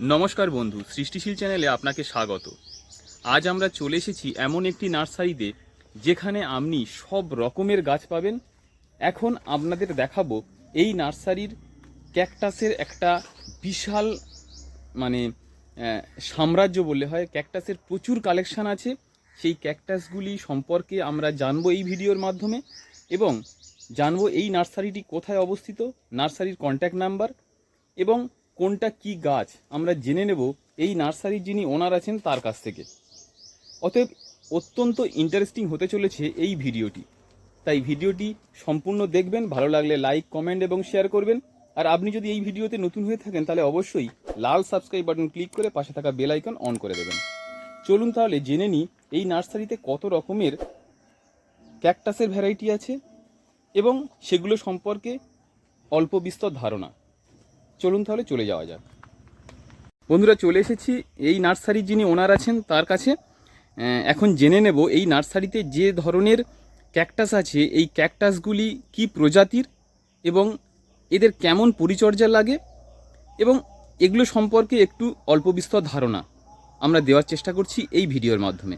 নমস্কার বন্ধু, সৃষ্টিশীল চ্যানেলে আপনাকে স্বাগত। আজ আমরা চলে এসেছি এমন একটি নার্সারিতে যেখানে আপনি সব রকমের গাছ পাবেন। এখন আপনাদের দেখাবো এই নার্সারির ক্যাকটাসের একটা বিশাল মানে সাম্রাজ্য বললে হয়। ক্যাকটাসের প্রচুর কালেকশান আছে। সেই ক্যাকটাসগুলি সম্পর্কে আমরা জানবো এই ভিডিওর মাধ্যমে এবং জানবো এই নার্সারিটি কোথায় অবস্থিত, নার্সারির কন্ট্যাক্ট নাম্বার এবং কোনটা কি গাছ আমরা জেনে নেব এই নার্সারির যিনি ওনার আছেন তার কাছ থেকে। অতএব অত্যন্ত ইন্টারেস্টিং হতে চলেছে এই ভিডিওটি, তাই ভিডিওটি সম্পূর্ণ দেখবেন। ভালো লাগলে লাইক, কমেন্ট এবং শেয়ার করবেন। আর আপনি যদি এই ভিডিওতে নতুন হয়ে থাকেন তাহলে অবশ্যই লাল সাবস্ক্রাইব বাটন ক্লিক করে পাশে থাকা বেল আইকন অন করে দেবেন। চলুন তাহলে জেনে নিই এই নার্সারিতে কত রকমের ক্যাকটাসের ভ্যারাইটি আছে এবং সেগুলো সম্পর্কে অল্প বিস্তর ধারণা। চলুন তাহলে চলে যাওয়া যাক। বন্ধুরা, চলে এসেছি এই নার্সারির যিনি ওনার আছেন তার কাছে। এখন জেনে নেব এই নার্সারিতে যে ধরনের ক্যাকটাস আছে এই ক্যাকটাসগুলি কি প্রজাতির এবং এদের কেমন পরিচর্যা লাগে এবং এগুলো সম্পর্কে একটু অল্প বিস্তর ধারণা আমরা দেওয়ার চেষ্টা করছি এই ভিডিওর মাধ্যমে।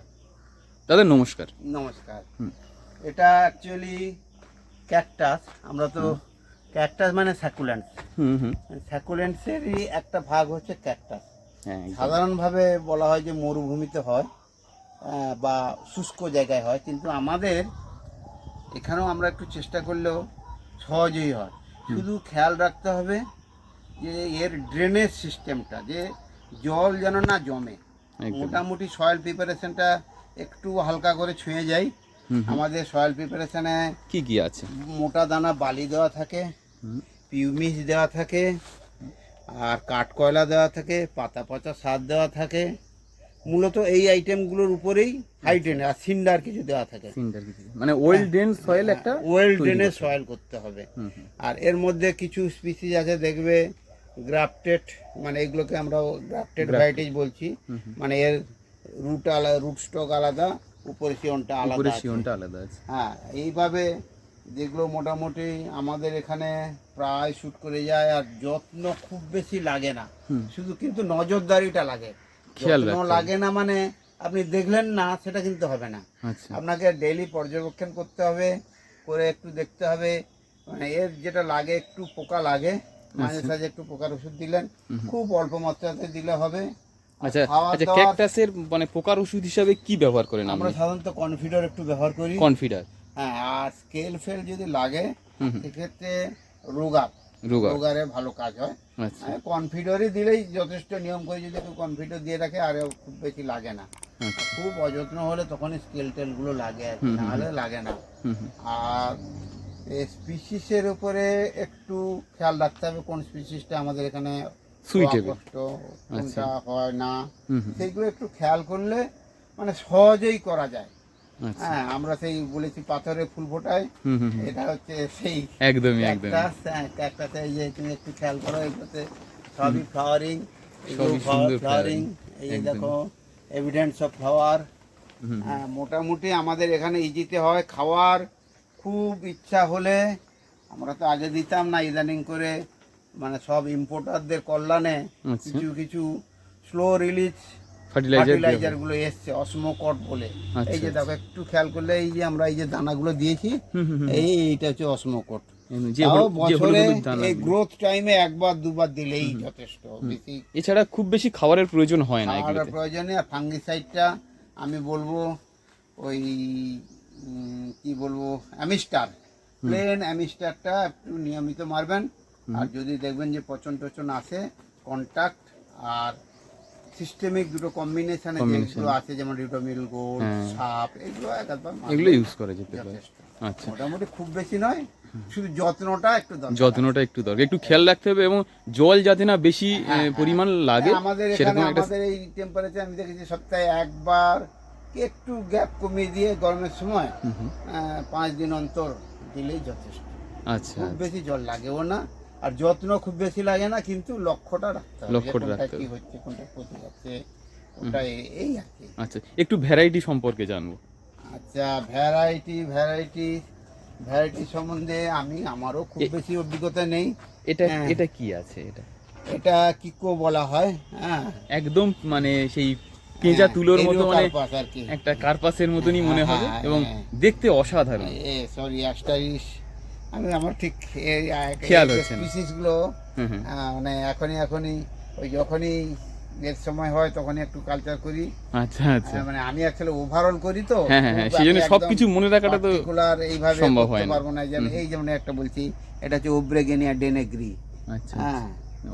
দাদা নমস্কার। নমস্কার। এটা অ্যাকচুয়ালি ক্যাকটাস। আমরা তো ক্যাকটাস মানে স্যাকুলেন্টস। স্যাকুলেন্টসেরই একটা ভাগ হচ্ছে ক্যাকটাস। সাধারণভাবে বলা হয় যে মরুভূমিতে হয় বা শুষ্ক জায়গায় হয়, কিন্তু আমাদের এখানেও আমরা একটু চেষ্টা করলেও সহজেই হয়। শুধু খেয়াল রাখতে হবে যে এর ড্রেনেজ সিস্টেমটা, যে জল যেন না জমে। মোটামুটি সয়েল প্রিপারেশনটা একটু হালকা করে ছুঁয়ে যাই। আমাদের সয়েল প্রিপারেশনে কি কি আছে? মোটা দানা বালি দেওয়া থাকে, পিউমিস দেওয়া থাকে, আর কাঠকয়লা দেওয়া থাকে, পাতা পচা সার দেওয়া থাকে। মূলত এই আইটেমগুলোর উপরেই হাইড্রেন আর সিন্ডার কিছু দেওয়া থাকে। মানে ওয়েল ড্রেন সয়েল, একটা ওয়েল ড্রেনের সয়েল করতে হবে। আর এর মধ্যে কিছু স্পিসিস আছে দেখবে গ্রাফটেড, মানে এগুলোকে আমরা গ্রাফটেড ভ্যারাইটিজ বলছি। মানে এর রুট আলাদা, রুট স্টক আলাদা, উপরে শিয়নটা আলাদা আছে। হ্যাঁ, এইভাবে যেগুলো মোটামুটি আমাদের এখানে প্রায় শুট করে যায়। আর যত্ন খুব বেশি লাগে না, শুধু কিন্তু নজরদারিটা লাগে। যত্ন লাগে না মানে আপনি দেখলেন না সেটা কিন্তু হবে না। আপনাকে ডেইলি পর্যবেক্ষণ করতে হবে, করে একটু দেখতে হবে। মানে এর যেটা লাগে, একটু পোকা লাগে, মাঝে সাঝে একটু পোকার ওষুধ দিলেন, খুব অল্প মাত্রাতে দিলে হবে। আচ্ছা আচ্ছা, ক্যাকটাসের মানে পোকার ওষুধ হিসাবে কি ব্যবহার করেন? আমরা সাধারণত কনফিডার একটু ব্যবহার করি। কনফিডার, হ্যাঁ। আর স্কেল ফেল যদি লাগে সেক্ষেত্রে রোগারে ভালো কাজ হয়। কনফিডারই দিলেই যথেষ্ট। নিয়ম করে যদি একটু কনফিডার দিয়ে রাখে আর খুব বেশি লাগে না। খুব অযত্ন হলে তখনই স্কেল টেলগুলো লাগে, আর নাহলে লাগে না। আর স্পিসিসের উপরে একটু খেয়াল রাখতে হবে, কোন স্পিসিসটা আমাদের এখানে কষ্ট কোনটা হয় না, সেইগুলো একটু খেয়াল করলে মানে সহজেই করা যায়। হ্যাঁ, আমরা সেই বলেছি পাথরে ফুল ফোটায়, এটা হচ্ছে সেই একদমই ক্যাকটাসে। এই যে তুমি একটু খেয়াল করো, এগুলোতে সবই ফ্লাওয়ারিং, এই দেখো এভিডেন্স অফ ফ্লাওয়ার। হ্যাঁ, মোটামুটি আমাদের এখানে ইজিতে হয়। খাওয়ার খুব ইচ্ছা হলে, আমরা তো আগে দিতাম না, ইদানিং করে মানে সব ইম্পোর্টারদের কল্যাণে কিছু কিছু স্লো রিলিজ ফার্টিলাইজার গুলো এসছে, অসমোকট বলে। এই যে দেখো, একটু খেয়াল করলে এই যে আমরা এই যে দানাগুলো দিয়েছি, এইটা হচ্ছে অসমোকট। বছরে এই গ্রোথ টাইমে একবার দুবার দিলেই যথেষ্ট, বেশি এছাড়া খুব বেশি খাবারের প্রয়োজন হয় না। খাবারের প্রয়োজনে আর ফাঙ্গিসাইডটা আমি বলবো ওই কি বলবো, অ্যামিস্টার, প্লেন অ্যামিস্টারটা একটু নিয়মিত মারবেন। আর যদি দেখবেন যে পচন টচন আসে, কন্টাক্ট আর সিস্টেমিক দুটো কম্বিনেশনে যেগুলো আছে, যেমন রিউটোমিল গোল্ড, সাপ, এগুলো ইউজ করা যেতে পারে। আচ্ছা, মোটামুটি খুব বেশি নয়, শুধু যত্নটা একটু দরকার, একটু খেয়াল রাখতে হবে এবং জল যাতে না বেশি পরিমাণ লাগে। আমাদের এখানে আমাদের এই টেম্পারেচার আমি দেখেছি সপ্তাহে একবার একটু গ্যাপ কমিয়ে দিয়ে গরমের সময় 5 দিন অন্তর দিলেই যথেষ্ট। আচ্ছা, খুব বেশি জল লাগেও না, আর যত্ন খুব বেশি লাগে না, কিন্তু লক্ষ্যটা রাখতে হবে, কি হচ্ছে, কোনটা ক্ষতি হচ্ছে, ওটা এই আর কি। আচ্ছা, একটু ভ্যারাইটি সম্পর্কে জানবো। আচ্ছা, ভ্যারাইটি সম্বন্ধে আমারও খুব বেশি অভিজ্ঞতা নেই। এটা কি আছে? এটা কিকো বলা হয়। হ্যাঁ, একদম মানে সেই পেঁজা তুলোর মতো, মানে কার্পাস আর কি। একটা কার্পাসের মতনই মনে হবে হ্যাঁ, এবং হ্যাঁ। দেখতে অসাধারণ। সরি অ্যাস্টারিস, আমার ঠিক খেয়াল হচ্ছে না। স্পিসিসগুলো হুম হুম। মানে এখনই ওই যখনই এর সময় হয় তখনই একটু কালচার করি। আচ্ছা আচ্ছা। মানে আমি অ্যাকচুয়ালি ওভারঅল করি তো, হ্যাঁ হ্যাঁ হ্যাঁ, সেই জন্য সবকিছু মনে রাখাটা তো পার্টিকুলার এইভাবে সম্ভব করতে হয় না। পারবো না। যেমন এই যেমন একটা বলছি, এটা হচ্ছে ওব্রেগেনিয়া ডেনেগ্রি। আচ্ছা হ্যাঁ,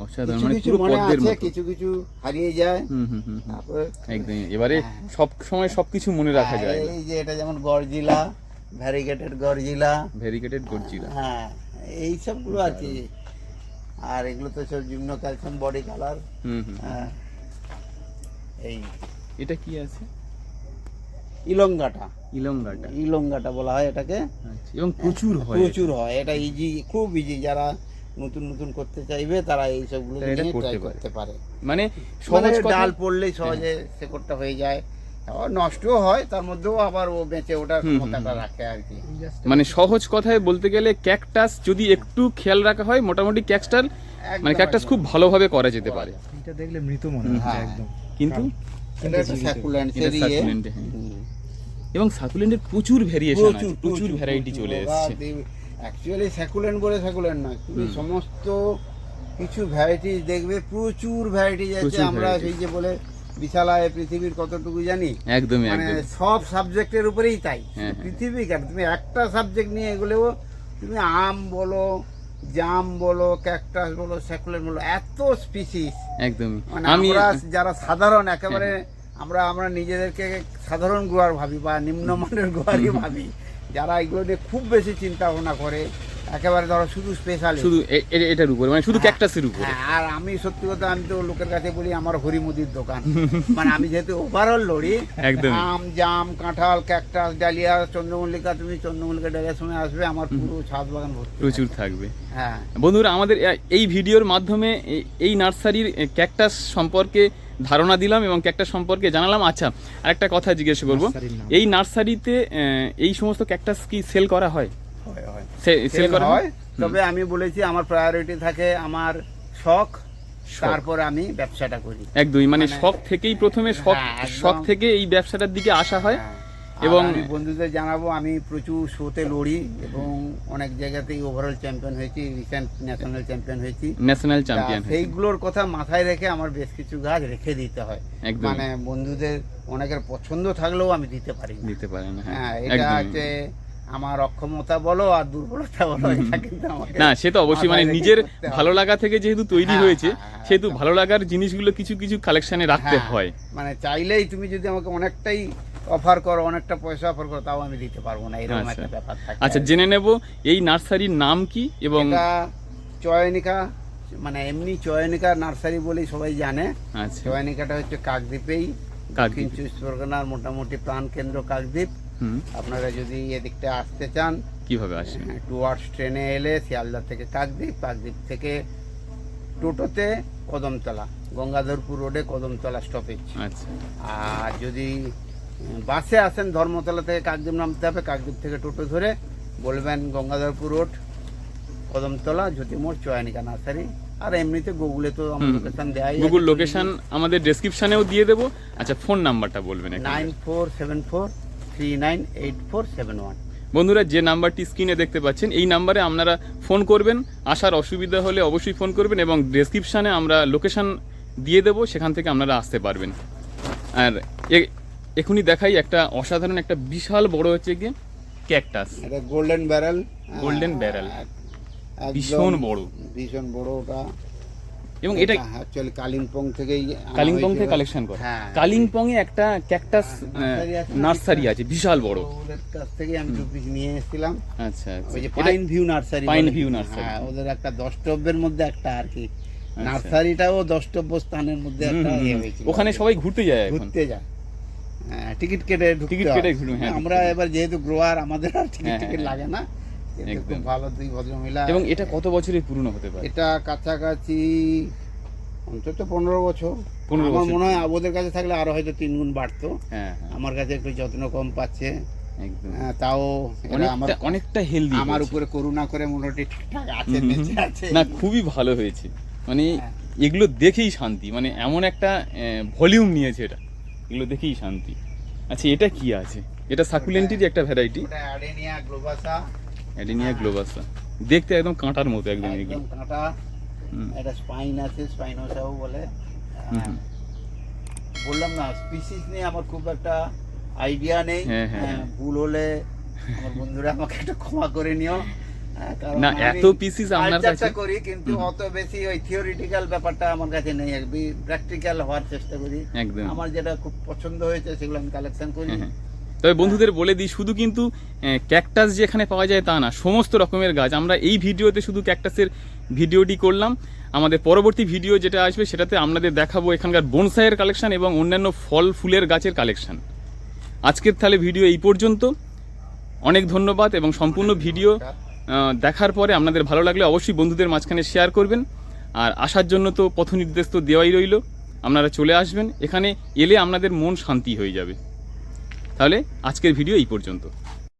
অসাধারণ, কিছু মানে কিছু পুরো মনে পদ্মের আছে, মতো। কিছু কিছু হারিয়ে যায়। হুম হুম হুম হুম। তারপরে একদমই, এবারে সব সময় সবকিছু মনে রাখা যায় না। এই যে এটা যেমন গরজিলা, ভ্যারিগেটেড গরজিলা। ভেরিকেটেড গর্জিলা। হ্যাঁ, এই সবগুলো আর কি। আর এগুলো তো সব জিমনো ক্যালসিয়াম বডি কালার। হুম হুম। এই এটা কি আছে? ইলঙ্গাটা, ইলঙ্গাটা। ইলঙ্গাটা বলা হয় এটাকে। আচ্ছা, এবং প্রচুর হয়। প্রচুর হয়, এটা ইজি, খুব ইজি। যারা নতুন নতুন করতে চাইবে তারা এই সবগুলো তারা এটা নিয়ে করতে ট্রাই পারে। করতে পারে। মানে মানে সহজ ডাল ডাল। পড়লেই সহজে শেকড়টা হয়ে যায়। আবার নষ্টও হয়, তার মধ্যেও আবার ও বেঁচে ওঠার হুম, হুম, ক্ষমতাটা রাখে আর কি। মানে সহজ কথায় বলতে গেলে ক্যাকটাস যদি একটু খেয়াল রাখা হয়, মোটামুটি ক্যাকটাস মানে ক্যাকটাস খুব ভালোভাবে করা যেতে পারে। এটা দেখলে মৃত মনে হচ্ছে হ্যাঁ। একদম। কিন্তু এটা একটা succulent এটা এরই এ। succulent, হ্যাঁ। হুম। এবং সাকুলেন্টের প্রচুর ভেরিয়েশন আছে, প্রচুর ভ্যারাইটি চলে এসেছে। অ্যাকচুয়ালি স্যাকুলেন্ট বলে স্যাকুলেন্ট নয়, তুমি সমস্ত কিছু ভ্যারাইটি দেখবে, প্রচুর ভ্যারাইটি আছে। প্রচুর আমরা varieties। সেই যে বলে বিশালায় পৃথিবীর কতটুকু জানি, একদমই মানে একদমই। সব সাবজেক্টের উপরেই তাই। হ্যাঁ, পৃথিবী কেন, তুমি একটা সাবজেক্ট নিয়ে এগুলেও, তুমি আম বলো, জাম বলো, ক্যাকটাস বলো, স্যাকুলেন্ট বলো, এত স্পিসিস। একদমই। মানে আমি আমরা যারা সাধারণ একেবারে, আমরা নিজেদেরকে সাধারণ গোয়ার ভাবি বা নিম্নমানের গোয়ারই ভাবি, যারা এগুলো নিয়ে খুব বেশি চিন্তা ভাবনা করে, একেবারে ধরো শুধু স্পেশালি শুধু এটার উপরে, মানে শুধু ক্যাকটাসের উপরে। হ্যাঁ। আর আমি সত্যি কথা, আমি তো লোকের কাছে বলি আমার হরিমুদির দোকান। মানে আমি যেহেতু ওভারঅল লড়ি, একদমই। আম, জাম, কাঁঠাল, ক্যাকটাস, ডালিয়া, চন্দ্রমল্লিকা, তুমি চন্দ্রমল্লিকা ডালিয়ার সময় আসবে, আমার পুরো ছাদ বাগান ভর্তি। প্রচুর থাকবে। হ্যাঁ, বন্ধুরা, আমাদের এই ভিডিওর মাধ্যমে এই নার্সারির ক্যাকটাস সম্পর্কে ধারণা দিলাম এবং ক্যাকটাস সম্পর্কে জানালাম। আচ্ছা, আরেকটা কথা জিজ্ঞেস করবো, নার্সারির নাম। এই নার্সারিতে এই সমস্ত ক্যাকটাস কি সেল করা হয়? হয়। সেল সেল করা হয়? হয়, তবে আমি বলেছি আমার প্রায়োরিটি থাকে আমার শখ, তারপরে আমি ব্যবসাটা করি। একদমই, মানে মানে- শখ থেকেই প্রথমে হ্যাঁ, একদম। শখ থেকে এই ব্যবসাটার দিকে আসা হয়। হ্যাঁ। এবং এবং আমি বন্ধুদের জানাবো, আমি প্রচুর শোতে লড়ি এবং অনেক জায়গাতেই ওভারঅল চ্যাম্পিয়ন হয়েছি, রিসেন্ট ন্যাশনাল চ্যাম্পিয়ন হয়েছি। National champion. সেইগুলোর কথা মাথায় রেখে আমার বেশ কিছু গাছ রেখে দিতে হয়। একদম মানে বন্ধুদের অনেকের পছন্দ থাকলেও আমি দিতে পারি না। দিতে পারে না। হ্যাঁ, হ্যাঁ, এটা একদমই। হচ্ছে আমার অক্ষমতা বলো আর দুর্বলতা বলো, এটা কিন্তু আমাকে না, সে তো অবশ্যই, মানে মাথায় রেখে নিজের করতে হবে। ভালো লাগা থেকে যেহেতু তৈরি হ্যাঁ, হয়েছে, হ্যাঁ, সেহেতু একদম। ভালো লাগার জিনিসগুলো কিছু কিছু কালেকশনে রাখতে হ্যাঁ, হয়। মানে চাইলেই তুমি যদি আমাকে অনেকটাই অফার করো, অনেকটা পয়সা অফার করো, তাও আমি দিতে পারবো না, এরকম আচ্ছা। একটা ব্যাপার থাকে। আচ্ছা, জেনে নেব এই নার্সারির নাম কি এবং এটা চয়নিকা, মানে এমনি চয়নিকা নার্সারি বলেই সবাই জানে। আচ্ছা, চয়নিকাটা হচ্ছে কাকদ্বীপেই, কাকদ্বীপ। দক্ষিণ চব্বিশ পরগনার মোটামুটি প্রাণকেন্দ্র কাকদ্বীপ। হুম, আপনারা যদি এদিকটা আসতে চান, কিভাবে আসবেন? টুয়ার্ডস ট্রেনে এলে শিয়ালদা থেকে কাকদ্বীপ, কাকদ্বীপ থেকে টোটোতে কদমতলা, গঙ্গাধরপুর রোডে কদমতলা স্টপেজ। আচ্ছা, আর যদি বাসে আসেন, ধর্মতলা থেকে কাকদ্বীপ নামতে হবে, কাকদ্বীপ থেকে টোটো ধরে বলবেন গঙ্গাধরপুর রোড, কদমতলা, জ্যোতিমোড়, চয়নিকা নার্সারি। আর এমনিতে গুগলে তো আমার লোকেশন দেওয়াই আছে। গুগল লোকেশন আমাদের ডেসক্রিপশনেও দিয়ে দেবো। আচ্ছা, ফোন নাম্বারটা বলবেন একটু। 9474398471। বন্ধুরা, যে নাম্বারটি স্ক্রিনে দেখতে পাচ্ছেন, এই নাম্বারে আপনারা ফোন করবেন। আসার অসুবিধা হলে অবশ্যই ফোন করবেন এবং ডেসক্রিপশনে আমরা লোকেশন দিয়ে দেবো, সেখান থেকে আপনারা আসতে পারবেন। আর এখনই দেখাই একটা অসাধারণ, একটা বিশাল বড় হচ্ছে গিয়ে ক্যাকটাস। এটা গোল্ডেন ব্যারেল। গোল্ডেন ব্যারেল, ভীষণ বড়। ভীষণ বড় ওটা। এবং এটা অ্যাকচুয়ালি কালিম্পং থেকেই আনা কালিম্পং হয়েছিল। থেকে কালেকশন করে। হ্যাঁ। কালিম্পং এ একটা ক্যাকটাস নার্সারি আছে বিশাল বড়। ওদের কাছ থেকে আমি 2 পিস নিয়ে এসেছিলাম। আচ্ছা আচ্ছা, ওই যে এটা pine view nursery. Pine view nursery. হ্যাঁ, ওদের একটা দ্রষ্টব্যের মধ্যে একটা আর কি, নার্সারিটাও দ্রষ্টব্য স্থানের মধ্যে একটা ইয়ে হয়েছিল। ওখানে সবাই ঘুরতে যায় এখন। ঘুরতে যায়, হ্যাঁ, টিকিট কেটে ঢুকতে টিকিট হয়। কেটে ঘুরবে, হ্যাঁ, আমরা এবার যেহেতু গ্রোয়ার, আমাদের আর টিকিট হ্যাঁ, টিকিট হ্যাঁ, লাগে না, কিন্তু একদম। খুব ভালো দুই ভদ্রমহিলা। এবং এটা কত বছরের পুরনো হতে পারে? এটা কাছাকাছি অন্তত 15 বছর। 15 আমার বছর। মনে হয় ওদের কাছে থাকলে আরো হয়তো 3 গুণ বাড়তো। হ্যাঁ হ্যাঁ, আমার কাছে একটু যত্ন কম পাচ্ছে। একদম। তাও এরা আমার অনেকটা হেলদি আমার উপরে করুণা করে মোটামুটি ঠিকঠাক আছে, বেঁচে আছে। না, খুবই ভালো হয়েছে। মানে এগুলো দেখেই শান্তি, মানে এমন একটা ভলিউম নিয়েছে এটা, এগুলো দেখেই শান্তি। আচ্ছা এটা কি আছে? এটা সাকুলেন্টেরই একটা ভ্যারাইটি, ওটা অ্যাডেনিয়া গ্লোবাসা। অ্যাডেনিয়া গ্লোবাসা, দেখতে একদম কাঁটার মতো একদম এগুলো। একদম কাঁটা। এটা স্পাইন আছে, স্পাইনোসাও বলে। বললাম না, স্পিসিস নিয়ে আমার খুব একটা আইডিয়া নেই। ভুল হলে আমার বন্ধুরা আমাকে একটু ক্ষমা করে নিও। না এত পিসিস আপনার কাছে করি, কিন্তু অত বেশি ওই থিওরিটিক্যাল ব্যাপারটা আমার কাছে নেই, প্র্যাকটিক্যাল হওয়ার চেষ্টা করি। একদম আমার যেটা খুব পছন্দ হয়েছে সেগুলো আমি কালেকশন করি। তবে বন্ধুদের বলে দিই, শুধু কিন্তু ক্যাকটাস যে এখানে পাওয়া যায় তা না, সমস্ত রকমের গাছ। আমরা এই ভিডিওতে শুধু ক্যাকটাসের ভিডিওটি করলাম, আমাদের পরবর্তী ভিডিও যেটা আসবে সেটাতে আপনাদের দেখাবো এখানকার বনসাইয়ের কালেকশন এবং অন্যান্য ফল ফুলের গাছের কালেকশন। আজকের তাহলে ভিডিও এই পর্যন্ত, অনেক ধন্যবাদ। এবং সম্পূর্ণ ভিডিও দেখার পরে আপনাদের ভালো লাগলে অবশ্যই বন্ধুদের মাঝখানে শেয়ার করবেন। আর আসার জন্য তো পথ নির্দেশ তো দেওয়াই রইল, আপনারা চলে আসবেন, এখানে এলে আপনাদের মন শান্তি হয়ে যাবে। তাহলে আজকের ভিডিও এই পর্যন্ত।